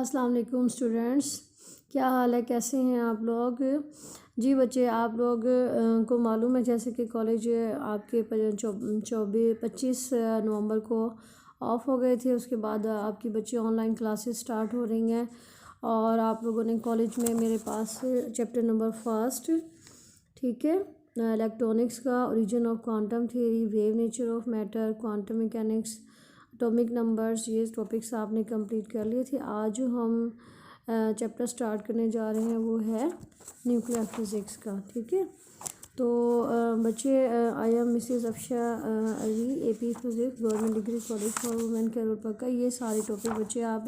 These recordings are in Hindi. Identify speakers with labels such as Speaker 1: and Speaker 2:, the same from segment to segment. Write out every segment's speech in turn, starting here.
Speaker 1: अस्सलाम वालेकुम स्टूडेंट्स, क्या हाल है, कैसे हैं आप लोग। जी बच्चे, आप लोग को मालूम है जैसे कि कॉलेज आपके 25 नवंबर को ऑफ हो गए थे। उसके बाद आपकी बच्ची ऑनलाइन क्लासेस स्टार्ट हो रही हैं और आप लोगों ने कॉलेज में मेरे पास चैप्टर नंबर फर्स्ट, ठीक है, इलेक्ट्रॉनिक्स का origin of quantum theory, wave nature of matter, quantum mechanics, atomic numbers, ये टॉपिक्स आपने कंप्लीट कर लिए थे। आज जो हम चैप्टर स्टार्ट करने जा रहे हैं वो है न्यूक्लियर फिज़िक्स का, ठीक है। तो बच्चे, I am Mrs Afsha Ali, AP physics, government degree college for women कैरोल पक्का। ये सारे टॉपिक बच्चे आप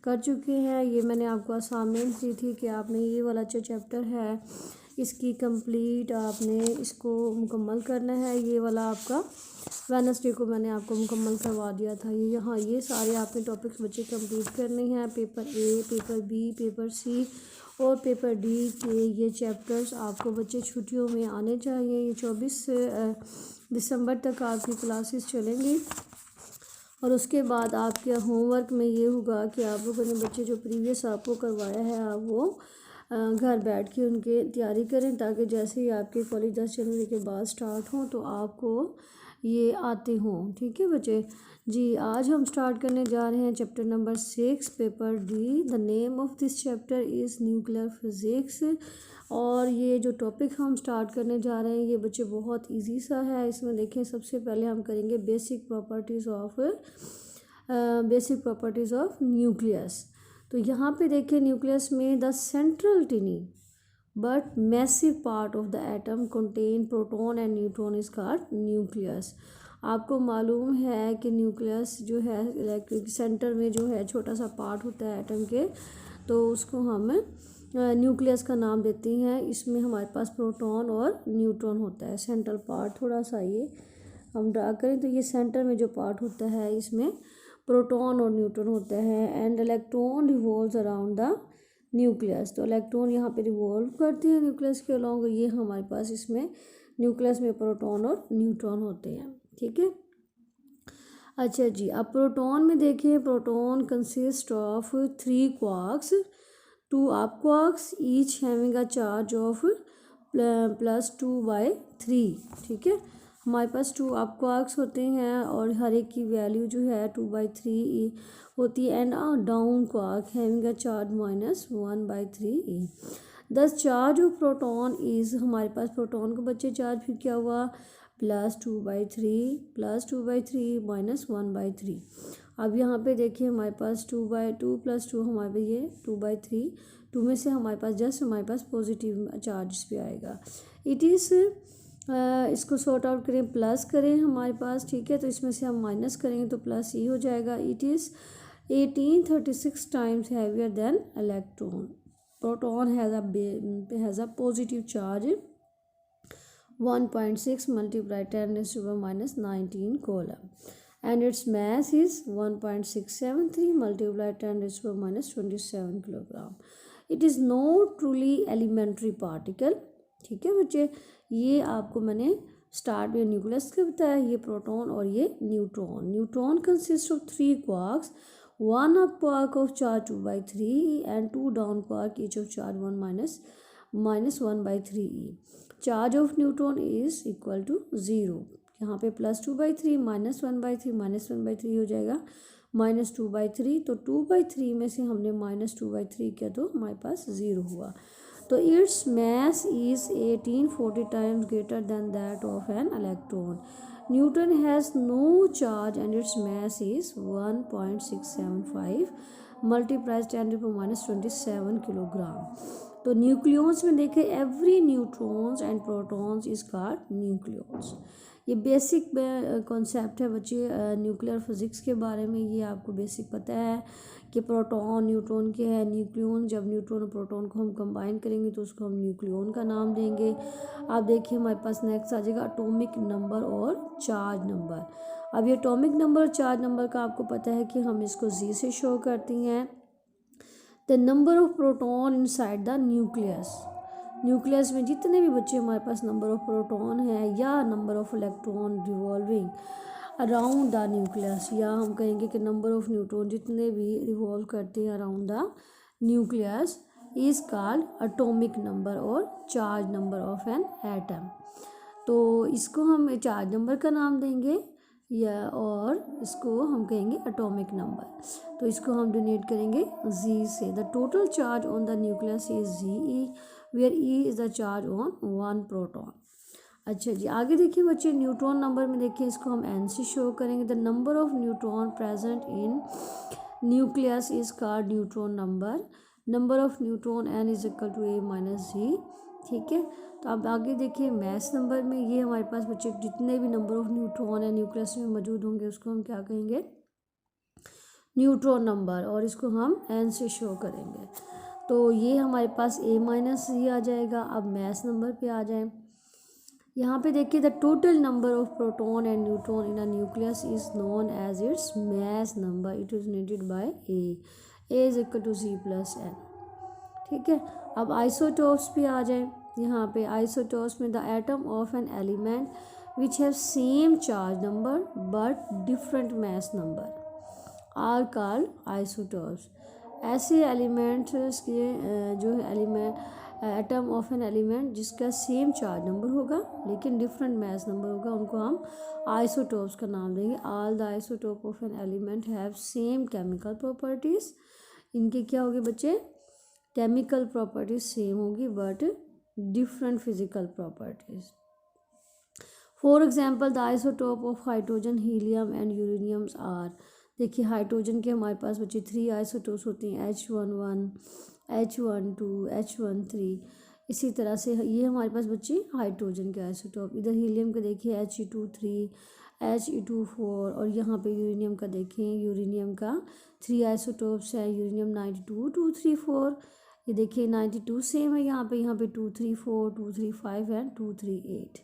Speaker 1: कर चुके हैं। ये मैंने आपको असाइनमेंट दी थी कि आपने ये वाला जो चैप्टर है इसकी कंप्लीट आपने इसको मुकम्मल करना है। ये वाला आपका वेडनेसडे को मैंने आपको मुकम्मल करवा दिया था। ये यहाँ ये सारे आपने टॉपिक्स बच्चे कंप्लीट करने हैं। Paper A, paper B, paper C और पेपर डी के ये चैप्टर्स आपको बच्चे छुट्टियों में आने चाहिए। ये 24 दिसंबर तक आपकी क्लासेस चलेंगी और उसके बाद आपके होमवर्क में ये होगा कि आप लोगों ने बच्चे जो प्रीवियस आपको करवाया है आप वो घर बैठ के उनके तैयारी करें, ताकि जैसे ही आपके कॉलेज 10 जनवरी के बाद स्टार्ट हों तो आपको ये आते हों, ठीक है बच्चे। जी, आज हम स्टार्ट करने जा रहे हैं chapter number 6, paper D. The name of this chapter is nuclear physics. और ये जो टॉपिक हम स्टार्ट करने जा रहे हैं ये बच्चे बहुत इजी सा है। इसमें देखें, सबसे पहले हम करेंगे बेसिक प्रॉपर्टीज़ ऑफ न्यूक्लियस। तो यहाँ पे देखें, न्यूक्लियस में the central टिनी but massive part of the atom contain proton and neutron is called nucleus. आपको मालूम है कि न्यूक्लियस जो है इलेक्ट्रिक सेंटर में जो है छोटा सा पार्ट होता है एटम के, तो उसको हम न्यूक्लियस का नाम देते हैं। इसमें हमारे पास प्रोटॉन और न्यूट्रॉन होता है। सेंट्रल पार्ट थोड़ा सा ये हम ड्रा करें तो ये सेंटर में जो पार्ट होता है इसमें प्रोटॉन और न्यूट्रॉन होता है। And electron revolves around the nucleus. तो इलेक्ट्रॉन यहाँ पे रिवॉल्व करते हैं न्यूक्लियस के अलॉन्ग। ये हमारे पास इसमें न्यूक्लियस में प्रोटॉन और न्यूट्रॉन होते हैं, ठीक है। अच्छा जी, अब प्रोटॉन में देखें, proton consist of 3 quarks, 2 up quarks, each having a charge of +2/3, ठीक है। हमारे पास 2 अप क्वार्क्स होते हैं और हर एक की वैल्यू जो है 2/3 होती है। And down quark having a charge -1/3 the charge of proton is, हमारे पास प्रोटॉन को बच्चे चार्ज फिर क्या हुआ +2/3 -1/3। अब यहाँ पे देखिए हमारे पास 2/2 + 2, हमारे पास ये 2/3, 2 में से हमारे पास जस्ट हमारे पास पॉजिटिव चार्ज पे आएगा। इट इज़ इसको सॉर्ट आउट करें, प्लस करें हमारे पास, ठीक है। तो इसमें से हम माइनस करेंगे तो प्लस ही हो जाएगा। It is 1836 times heavier than electron. Proton has a positive charge 1.6 × 10⁻⁻19 coulomb and its mass is 1.673 × 10⁻⁻27 kilogram. It is not truly elementary particle, ठीक है बच्चे। ये आपको मैंने स्टार्ट में न्यूक्लियस का बताया, ये प्रोटॉन और ये neutron. Neutron consist of 3 quarks, 1 up quark of charge 2/3 and 2 down quark each of charge 1 - charge of neutron is equal to 0। यहाँ पे +2/3 -1/3 हो जाएगा -2/3। तो 2/3 में से हमने -2/3 किया तो हमारे पास 0 हुआ। तो its mass is 1840 times greater than that of an electron. Neutron has no charge and its mass is 1.675 × 10⁻⁻27 kilogram. तो न्यूक्लियॉन्स में देखें, every neutrons and protons is called nucleons. ये बेसिक कॉन्सेप्ट है बच्चे न्यूक्लियर फिज़िक्स के बारे में। ये आपको बेसिक पता है कि प्रोटॉन न्यूट्रॉन क्या है। न्यूक्लियॉन, जब न्यूट्रॉन और प्रोटॉन को हम कंबाइन करेंगे तो उसको हम न्यूक्लियॉन का नाम देंगे। आप देखिए हमारे पास नेक्स्ट आ जाएगा एटॉमिक नंबर और चार्ज नंबर। अब ये एटॉमिक नंबर और चार्ज नंबर का आपको पता है कि हम इसको जी से शो करती हैं। The number of proton inside the nucleus. Nucleus में जितने भी बच्चे हमारे पास नंबर ऑफ प्रोटॉन है या number of electron revolving around the nucleus, या हम कहेंगे कि नंबर ऑफ न्यूट्रॉन जितने भी रिवॉल्व करते हैं around the nucleus is called atomic number और charge number of an atom. तो इसको हम चार्ज नंबर का नाम देंगे या और इसको हम कहेंगे एटॉमिक नंबर। तो इसको हम डिनोट करेंगे जी से। The total charge on the nucleus is Z e, where e is the charge on one proton. अच्छा जी, आगे देखिए बच्चे, न्यूट्रॉन नंबर में देखिए इसको हम एन से शो करेंगे। The number of neutron present in nucleus is called neutron number. Number of neutron N is equal to A minus Z. ठीक है, तो अब आगे देखिए मैथ नंबर में, ये हमारे पास बच्चे जितने भी नंबर ऑफ न्यूट्रॉन है न्यूक्लियस में मौजूद होंगे उसको हम क्या कहेंगे, न्यूट्रॉन नंबर, और इसको हम एन से शो करेंगे। तो ये हमारे पास ए माइनस जी आ जाएगा। अब मैथ नंबर पे आ जाए, यहाँ पे देखिए the total number of proton and neutron in a nucleus is known as its mass number. It is denoted by A is equal to Z plus N. ठीक है, अब आइसोटोप्स पे आ जाए। यहाँ पे आइसोटोप्स में the atom of an element which have same charge number but different mass number are called isotopes. ऐसे एलिमेंट्स के जो element atom of an element जिसका सेम चार्ज नंबर होगा लेकिन डिफरेंट मास नंबर होगा, उनको हम आइसोटोप्स का नाम देंगे। All the isotope of an element have same chemical properties. इनके क्या होगी बच्चे, केमिकल प्रॉपर्टीज सेम होगी but different physical properties. For example the isotope of hydrogen, helium and uraniums are. देखिए हाइड्रोजन के हमारे पास बच्चे 3 आइसोटोप्स होती हैं, H11, H12, H13। इसी तरह से ये हमारे पास बच्चे हाइड्रोजन के आइसोटोप। इधर हीलियम के देखिए He23, He24, और यहाँ पे यूरेनियम का देखें, यूरेनियम का 3 आइसोटोप्स है, यूरेनियम 92, 234। ये देखिए 92 सेम है यहाँ पे 234, 235 एंड 238।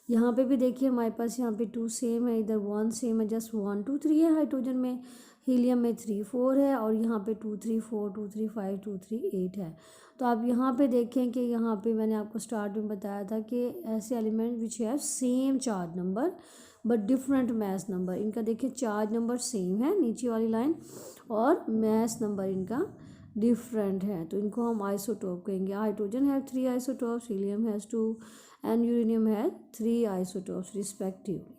Speaker 1: यहाँ पे भी देखिए हमारे पास यहाँ पे 2 सेम है, इधर 1 सेम है, जस्ट 1 2 3 है हाइड्रोजन में। हीलियम में 3 4 है, और यहाँ पे 2 3 4 2 3 5 2 3 8 है। तो आप यहाँ पे देखें कि यहाँ पे मैंने आपको स्टार्ट में बताया था कि ऐसे element which have same charge number but different mass number. इनका देखिए चार्ज नंबर सेम है नीचे वाली लाइन, और मास नंबर इनका डिफरेंट है, तो इनको हम आइसोटोप कहेंगे। हाइड्रोजन है 3 isotopes, helium has 2 and uranium है 3 आइसोटोप्स रिस्पेक्टिवली।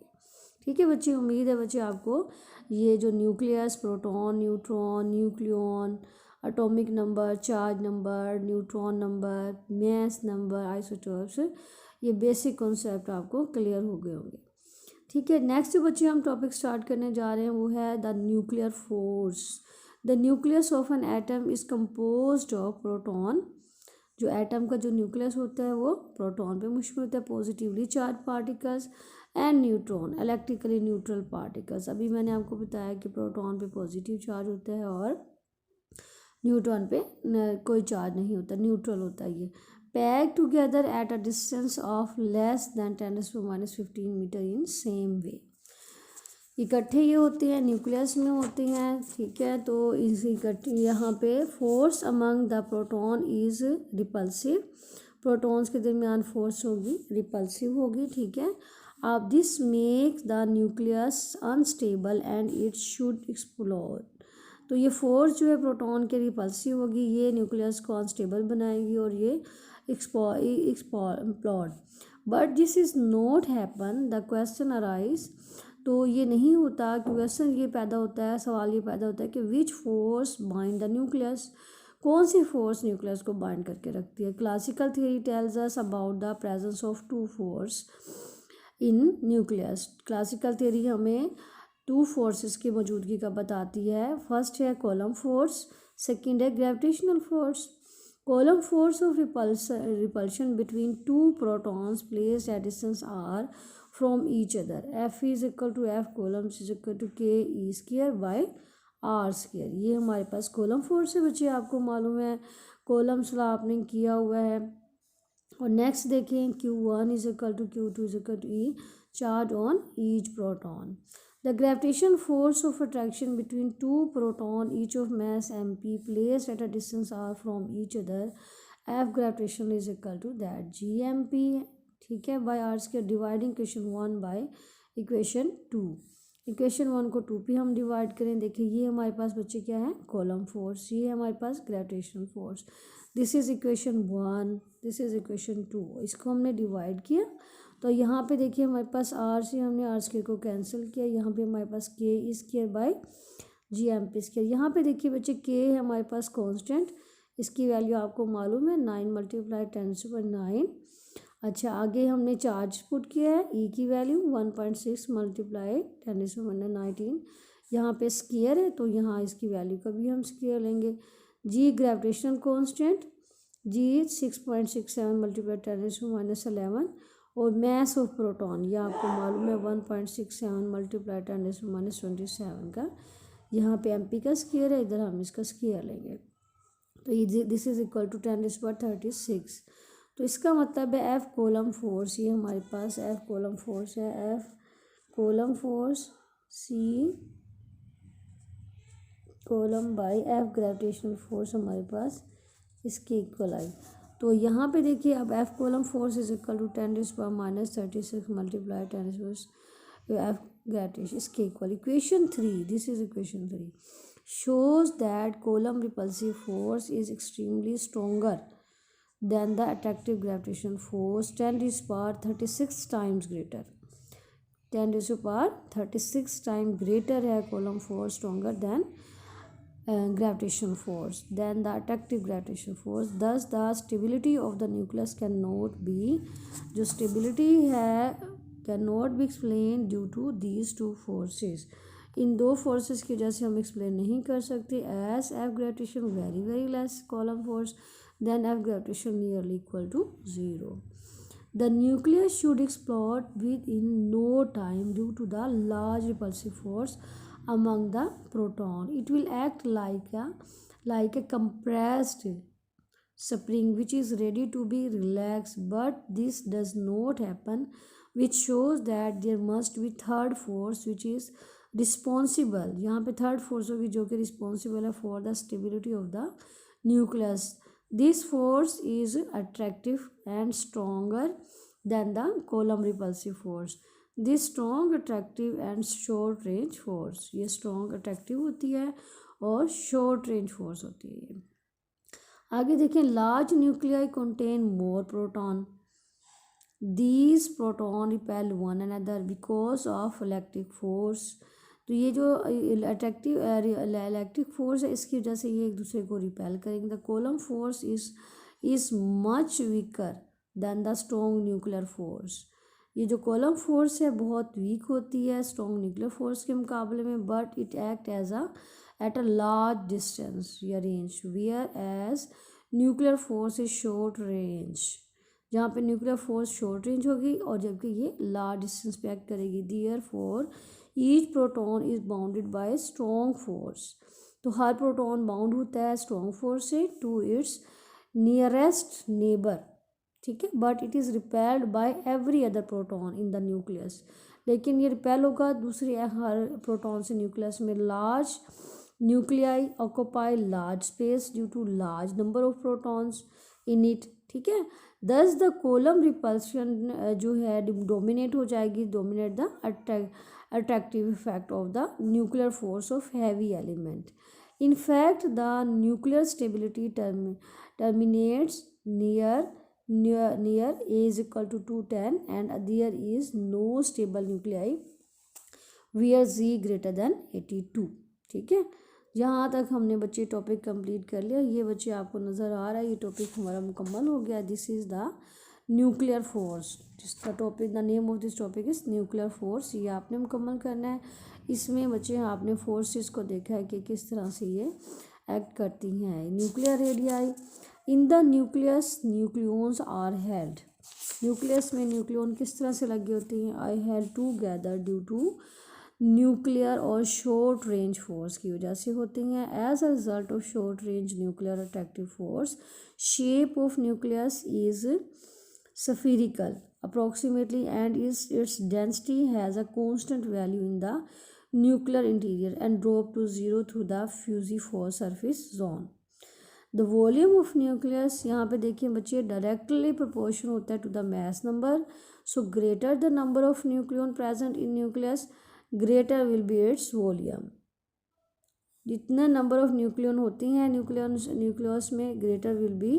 Speaker 1: ठीक है बच्चे, उम्मीद है बच्चे आपको ये जो nucleus, proton, neutron, nucleon, atomic number, charge number, neutron number, mass number, isotopes, ये बेसिक कॉन्सेप्ट आपको क्लियर हो गए होंगे। ठीक है, नेक्स्ट बच्चे हम टॉपिक स्टार्ट करने जा रहे हैं, वो है the nuclear force. The nucleus of an atom is composed of proton. जो एटम का जो न्यूक्लियस होता है वो प्रोटॉन पे मुश्तमिल होता है, positively charge particles, and neutron electrically neutral particles. अभी मैंने आपको बताया कि प्रोटॉन पे पॉजिटिव चार्ज होता है और न्यूट्रॉन पे कोई चार्ज नहीं होता, न्यूट्रल होता है ये। Pack together at a distance of less than 10⁻⁻15 metre in same way. इकट्ठे ये होते हैं, न्यूक्लियस में होते हैं। ठीक है, तो इस इकट्ठे यहाँ पे force among the proton is repulsive. Protons के दरमियान फोर्स होगी रिपल्सिव होगी। ठीक है, अब this makes the nucleus unstable and it should explode. तो ये फोर्स जो है प्रोटॉन के रिपल्सिव होगी, ये न्यूक्लियस को अनस्टेबल बनाएगी और ये explode. But this is not happen, the question arise. तो ये नहीं होता, क्वेश्चन ये पैदा होता है, सवाल ये पैदा होता है कि which force bind the nucleus. कौन सी फोर्स न्यूक्लियस को बाइंड करके रखती है। Classical theory tells us about the presence of 2 force in nucleus. Classical theory हमें 2 फोर्सेस की मौजूदगी का बताती है। फर्स्ट है कॉलम फोर्स, सेकंड है gravitational force. Coulomb force of repulsion between 2 protons placed at distance r from each other. F is equal to F Coulombs is equal to K E square by R square. ये हमारे पास कॉलम फोर्स है बच्चे, आपको मालूम है कॉलम्स ला आपने किया हुआ है। और नेक्स्ट देखें Q1 is equal to Q2 is equal to E charge on each proton. The gravitation force of attraction between 2 proton each of mass mp placed at a distance r from each other, F gravitation is equal to that GMP। ठीक है, by r square dividing equation 1 by equation 2। Equation 1 को 2 पे हम डिवाइड करें, देखिए ये हमारे पास बच्चे क्या है, कॉलम फोर्स, ये है हमारे पास gravitational force. This is equation 1, this is equation 2। इसको हमने डिवाइड किया तो यहाँ पे देखिए हमारे पास आर से हमने आर स्क्वायर को कैंसिल किया, यहाँ पे हमारे पास K square by G M P square. यहाँ पे देखिए बच्चे के है हमारे पास कांस्टेंट, इसकी वैल्यू आपको मालूम है 9 × 10⁹। अच्छा, आगे हमने चार्ज पुट किया है, ई की वैल्यू 1.6 × 10⁻19। यहाँ पे स्क्वायर है तो यहाँ इसकी वैल्यू का भी हम स्क्वायर लेंगे। जी ग्रेविटेशनल कांस्टेंट, जी 6.67 × 10⁻11। और मैस ऑफ प्रोटॉन ये आपको मालूम है 1.67 × 10⁻27 का। यहाँ पे एम पी का स्क्वायर है, इधर हम इसका स्क्वायर लेंगे तो ये दिस इज इक्वल टू 10⁻36। तो इसका मतलब है एफ कॉलम फोर्स, ये हमारे पास एफ कॉलम फोर्स है, F Coulomb force C Coulomb by F gravitational force हमारे पास इसके इक्वल आई। तो यहाँ पे देखिए अब F Coulomb force is equal to 10⁻36 × 10⁻, F gravitation इसके equal. Equation 3, this is equation 3, shows that column repulsive force is extremely stronger than the attractive gravitational force 10⁻36 times greater। 10⁻36 times greater है column force stronger than gravitational force than the attractive gravitational force। Thus the stability of the nucleus cannot be, जो stability है cannot be explained due to these two forces। इन दो फोर्सेस की वजह से हम एक्सप्लेन नहीं कर सकते। As F gravitation very very less Coulomb force than F gravitation nearly equal to 0। The nucleus should explode within no time due to the large repulsive force among the proton. It will act like a compressed spring which is ready to be relaxed, but this does not happen, which shows that there must be third force which is responsible. यहाँ पे थर्ड फोर्स होगी जो कि रिस्पॉन्सिबल है for the stability of the nucleus. This force is attractive and stronger then the column repulsive force. This strong attractive and short range force, ये स्ट्रॉन्ग अट्रैक्टिव होती है और शॉर्ट रेंज फोर्स होती है। आगे देखें, large nuclei contain more proton, these proton repel one another because of electric force. तो ये जो इलेक्ट्रिक फोर्स है इसकी वजह से ये एक दूसरे को रिपेल करेंगे। The column force is much weaker then the strong nuclear force. ये जो कॉलम फोर्स है बहुत वीक होती है स्ट्रॉन्ग न्यूक्लियर फोर्स के मुकाबले में, but it act as at a large distance या range, whereas nuclear force is short range. जहाँ पे न्यूक्लियर फोर्स शॉर्ट रेंज होगी और जबकि ये लार्ज डिस्टेंस पे एक्ट करेगी। Therefore each proton is bounded by strong force. तो हर प्रोटॉन बाउंड होता है स्ट्रॉन्ग फोर्स से टू इट्स नियरेस्ट नेबर, ठीक है, but it is repelled by every other proton in the nucleus. लेकिन ये रिपेल होगा दूसरे हर प्रोटॉन से न्यूक्लियस में। Large nuclei occupy large space due to large number of protons in it, ठीक है। दस द कॉलम रिपल्शन जो है डोमिनेट हो जाएगी, dominate the attractive effect of the nuclear force of heavy element. In fact, the nuclear stability terminates near A is equal to 210 and there is no stable nuclei where Z greater than 82, ठीक है। यहाँ तक हमने बच्चे टॉपिक कंप्लीट कर लिया। ये बच्चे आपको नज़र आ रहा है ये टॉपिक हमारा मुकम्मल हो गया। This is the nuclear force, जिसका topic the name of this topic is nuclear force. ये आपने मुकम्मल करना है। इसमें बच्चे आपने फोर्सेस को देखा है कि किस तरह से ये एक्ट करती हैं। Nuclear radii in the nucleus nucleons are held. Nucleus में न्यूक्लियॉन किस तरह से लगे होती हैं, are held together due to nuclear और शॉर्ट रेंज फोर्स की वजह से होती हैं। As a result of short range nuclear attractive force, shape of nucleus is spherical approximately and its density has a constant value in the nuclear interior and drop to 0 through the fusiform surface zone। The volume of nucleus यहाँ पे देखिए बच्चे डायरेक्टली प्रोपोर्शन होता है to the mass number। So greater the number of nucleon present in nucleus, greater will be its volume. जितना नंबर ऑफ न्यूक्लियन होती हैं न्यूक्लियस में, greater will be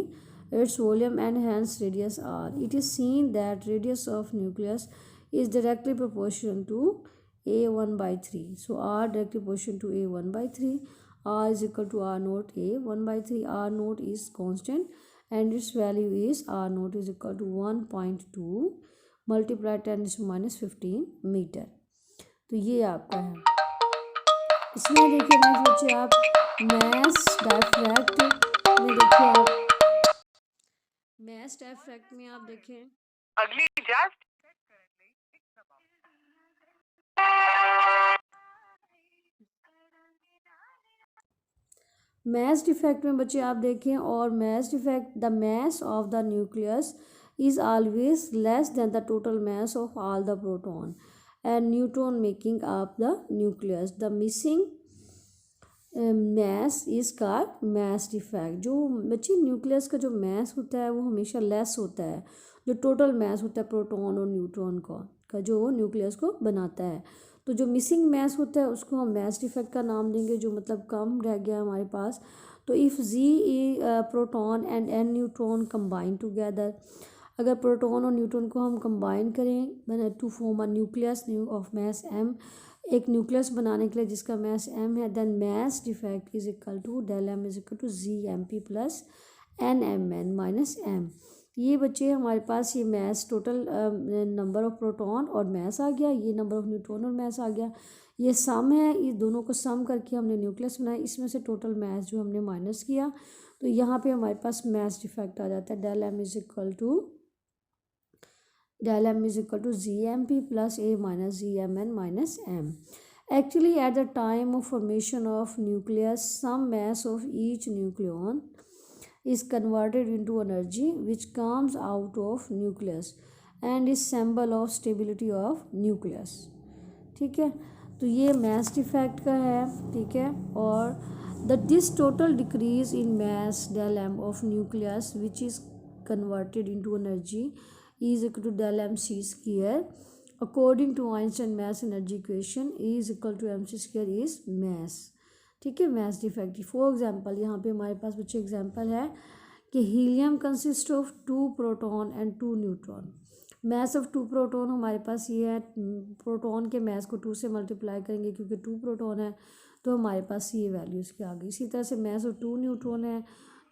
Speaker 1: its volume and hence radius r. It is seen that radius of nucleus is directly proportional to A1/3. So R directly proportional to A1/3. R is equal to R naught A1/3. R naught is constant and its value is R naught is equal to 1.2 multiply 10⁻15 metre. तो ये आपका है। इसमें देखिए नेक्स्ट बच्चे आप मैस डायफ्रैक्ट में देखिए, आप मैस डायफ्रैक्ट में आप देखें
Speaker 2: अगली जस्ट
Speaker 1: मैस डिफेक्ट में बच्चे आप देखें, और mass defect the mass of the nucleus is always less than the total mass of all the proton and neutron making up the nucleus. The missing mass is called mass defect. जो बच्चे न्यूक्लियस का जो मैस होता है वो हमेशा लेस होता है जो टोटल मैस होता है प्रोटॉन और न्यूट्रॉन का जो न्यूक्लियस को बनाता है। तो जो मिसिंग मैस होता है उसको हम मैस डिफेक्ट का नाम देंगे, जो मतलब कम रह गया हमारे पास। तो if Z proton and N neutron combine together, अगर प्रोटॉन और न्यूट्रॉन को हम कंबाइन करें to form a nucleus of mass M, एक न्यूक्लियस बनाने के लिए जिसका मैस एम है, then mass defect is equal to del M is equal to Z M P plus N M N minus M. ये बच्चे हमारे पास ये mass total number of proton और मैस आ गया, ये नंबर ऑफ न्यूट्रॉन और मैस आ गया, ये सम है, ये दोनों को सम करके हमने न्यूक्लियस बनाया, इसमें से टोटल मैस जो हमने माइनस किया, तो यहाँ पे हमारे पास मैस डिफेक्ट आ जाता है del M is equal to Z M P plus A minus Z M N minus M. Actually, at the time of formation of nucleus, some mass of each nucleon is converted into energy which comes out of nucleus and is symbol of stability of nucleus। ठीक है, तो ये mass defect का है। ठीक है, और this total decrease in mass del m of nucleus which is converted into energy is equal to del m c square according to Einstein mass energy equation is equal to mc square is mass। ठीक है, मैस डिफेक्ट। फॉर एग्जांपल यहाँ पे हमारे पास बच्चे एग्जांपल है कि helium consist of 2 proton and 2 neutron. Mass of 2 proton हमारे पास ये है, प्रोटॉन के मैस को 2 से मल्टीप्लाई करेंगे क्योंकि 2 प्रोटॉन है तो हमारे पास ये वैल्यू इसकी आ गई। इसी तरह से मैस ऑफ 2 न्यूट्रॉन है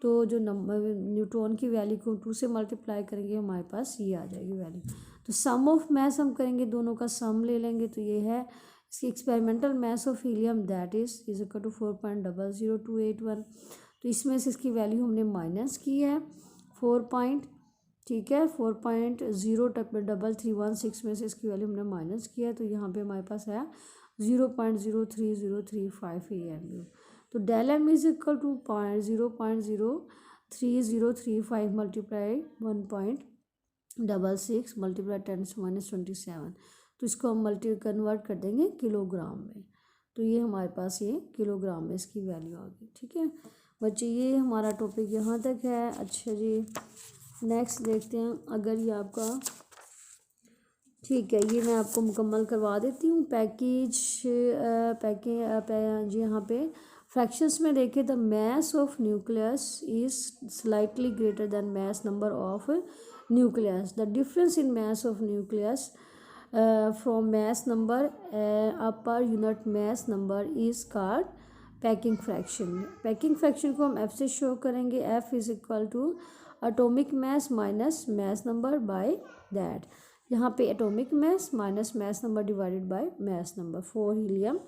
Speaker 1: तो जो नंबर न्यूट्रॉन की वैल्यू को 2 से मल्टीप्लाई करेंगे हमारे पास ये आ जाएगी वैल्यू। तो सम ऑफ मैस हम करेंगे, दोनों का सम ले लेंगे, तो ये है इसकी experimental mass of helium that is equal to 4.00281। तो इसमें से इसकी वैल्यू हमने माइनस की है 4 ठीक है 4.03316 में से इसकी वैल्यू हमने माइनस किया है, तो यहाँ पे हमारे पास है 0.03035 AMU। तो del M is equal to 0.03035 multiply 1.66 multiply 10⁻27। तो इसको हम कन्वर्ट कर देंगे किलोग्राम में, तो ये हमारे पास ये किलोग्राम में इसकी वैल्यू आ गई। ठीक है बच्चे, ये हमारा टॉपिक यहाँ तक है। अच्छा जी, नेक्स्ट देखते हैं। अगर ये आपका ठीक है, ये मैं आपको मुकम्मल करवा देती हूँ पैकेज जी। यहाँ पे फ्रैक्शंस में देखें, the mass of nucleus is slightly greater than mass number of nucleus. The difference in mass of nucleus from mass number per unit mass number is called packing fraction। packing fraction को हम f से शो करेंगे, f is equal to atomic mass minus mass number by that. यहाँ पे atomic mass minus mass number divided by mass number. 4 helium,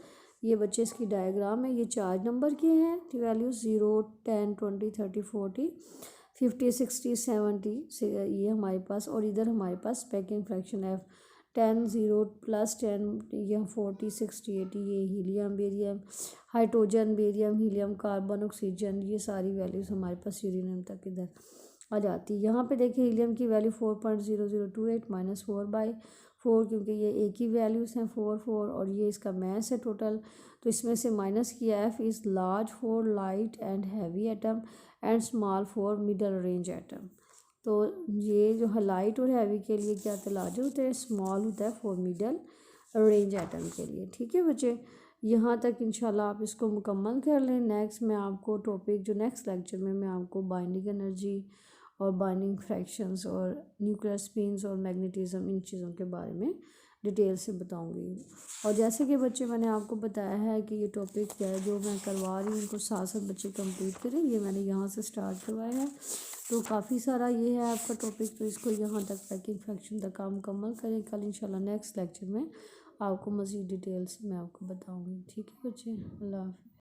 Speaker 1: ये बच्चे इसकी डायग्राम है, ये चार्ज नंबर के हैं वैल्यू 0 10 20 30 40 50 60 70 ये हमारे पास, और इधर हमारे पास पैकिंग फ्रैक्शन f 10 0 +10 यह 40 60 80 ये helium barium hydrogen barium helium carbon oxygen, ये सारी वैल्यूज़ हमारे पास यूरेनियम तक इधर आ जाती है। यहाँ पे देखिए हीलियम की वैल्यू 4.0028 माइनस 4/4 क्योंकि ये एक ही वैल्यूज़ हैं 4 4, और ये इसका मैस है टोटल, तो इसमें से माइनस किया F is large for light and heavy atom and small for middle range atom. तो ये जो है लाइट और हैवी के लिए क्या होता है, लार्जर होता है, स्मॉल होता है फॉर मिडल रेंज एटम के लिए। ठीक है बच्चे, यहाँ तक इंशाल्लाह आप इसको मुकम्मल कर लें। नेक्स्ट मैं आपको टॉपिक जो नेक्स्ट लेक्चर में मैं आपको बाइंडिंग एनर्जी और बाइंडिंग फ्रैक्शंस और न्यूक्लियर स्पिन्स और मैग्नेटिज्म इन चीज़ों के बारे में डिटेल से बताऊंगी। और जैसे कि बच्चे मैंने आपको बताया है कि ये टॉपिक है जो मैं करवा रही हूँ उनको साथ साथ बच्चे कंप्लीट करें। ये मैंने यहाँ से स्टार्ट करवाया है, तो काफ़ी सारा ये है आपका टॉपिक, तो इसको यहाँ तक पैकिंग फ्रैक्शन तक आप मुकम्मल करें। कल इंशाल्लाह नेक्स्ट लेक्चर में आपको मज़ीद डिटेल्स मैं आपको बताऊँगी। ठीक है बच्चे, अल्लाह हाफ़िज़।